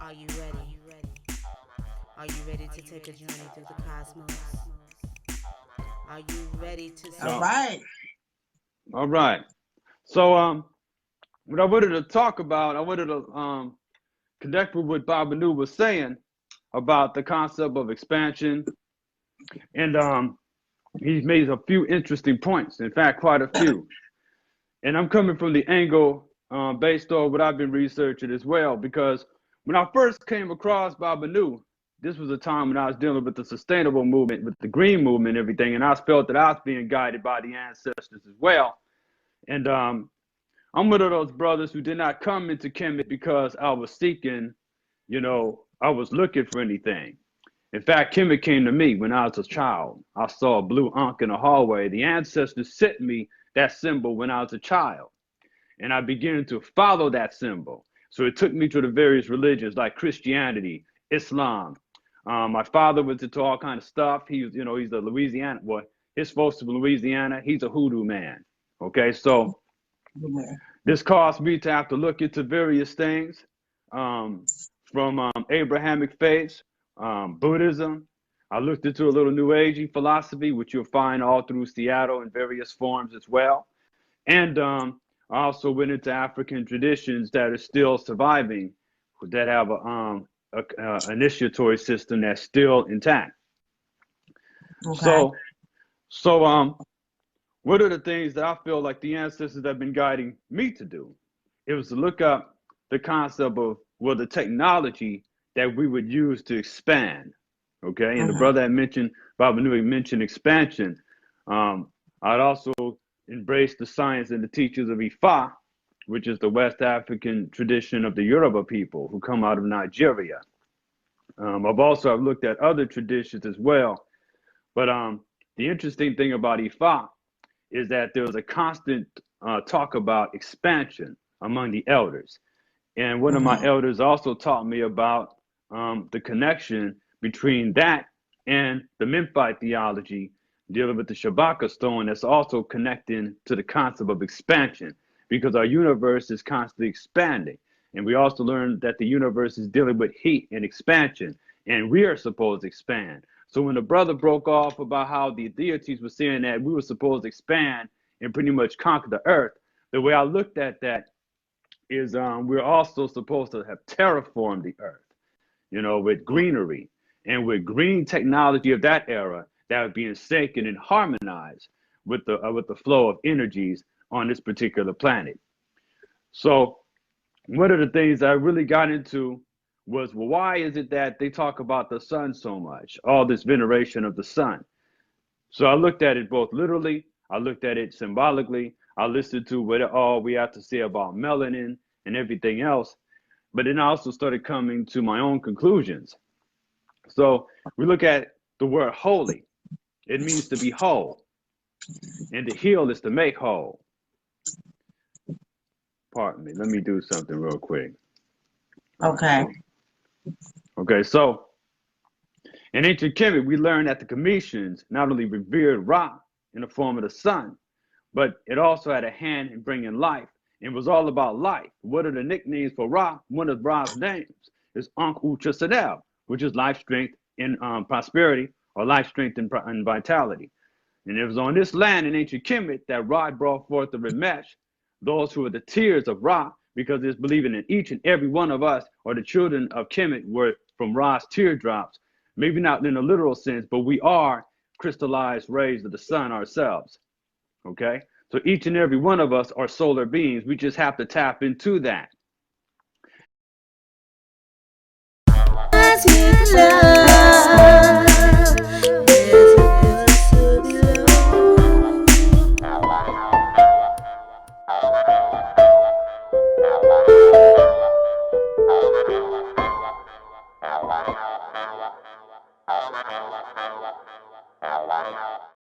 Are you ready? Are you ready to take a journey through the cosmos? Are you ready to All see? right. All right. So what I wanted to talk about, I wanted to connect with what Baba Nu was saying about the concept of expansion, and he's made a few interesting points. In fact, quite a few. And I'm coming from the angle based on what I've been researching as well, because when I first came across Baba Nu, this was a time when I was dealing with the sustainable movement, with the green movement and everything, and I felt that I was being guided by the ancestors as well. And I'm one of those brothers who did not come into Kemet because I was seeking, I was looking for anything. In fact, Kemet came to me when I was a child. I saw a blue ankh in the hallway. The ancestors sent me that symbol when I was a child, and I began to follow that symbol. So it took me to the various religions like Christianity, Islam. My father was into all kind of stuff. He was, he's a Louisiana boy. His folks from Louisiana. He's a hoodoo man. Okay, so this caused me to have to look into various things, from Abrahamic faiths, Buddhism. I looked into a little New Agey philosophy, which you'll find all through Seattle in various forms as well. And I also went into African traditions that are still surviving, that have a initiatory system that's still intact. Okay. So what are the things that I feel like the ancestors have been guiding me to do? It was to look up the concept of, well, the technology that we would use to expand. Okay, and the brother had mentioned, Baba Nui mentioned expansion. I'd also embrace the science and the teachings of Ifa, which is the West African tradition of the Yoruba people who come out of Nigeria. I've looked at other traditions as well, but the interesting thing about Ifa is that there was a constant talk about expansion among the elders. And one of my elders also taught me about the connection between that and the Memphite theology dealing with the Shabaka stone, that's also connecting to the concept of expansion, because our universe is constantly expanding. And we also learned that the universe is dealing with heat and expansion, and we are supposed to expand. So when the brother broke off about how the deities were saying that we were supposed to expand and pretty much conquer the earth, the way I looked at that is we're also supposed to have terraformed the earth, with greenery and with green technology of that era that was being shaken and harmonized with the flow of energies on this particular planet. So one of the things I really got into was, well, why is it that they talk about the sun so much, all this veneration of the sun? So I looked at it both literally, I looked at it symbolically, I listened to what all we have to say about melanin and everything else, but then I also started coming to my own conclusions. So we look at the word holy. It means to be whole, and to heal is to make whole. Pardon me, let me do something real quick. Okay. Okay, so in ancient Kemet, we learned that the Cometians not only revered Ra in the form of the sun, but it also had a hand in bringing life. It was all about life. What are the nicknames for Ra? One of Ra's names is Ankh Ucha Sadel, which is life, strength, and prosperity, or life, strength, and vitality. And it was on this land in ancient Kemet that Ra brought forth the Remesh, those who were the tears of Ra, because it's believing in each and every one of us, or the children of Kemet, were from Ra's teardrops. Maybe not in a literal sense, but we are crystallized rays of the sun ourselves. Okay? So each and every one of us are solar beings. We just have to tap into that.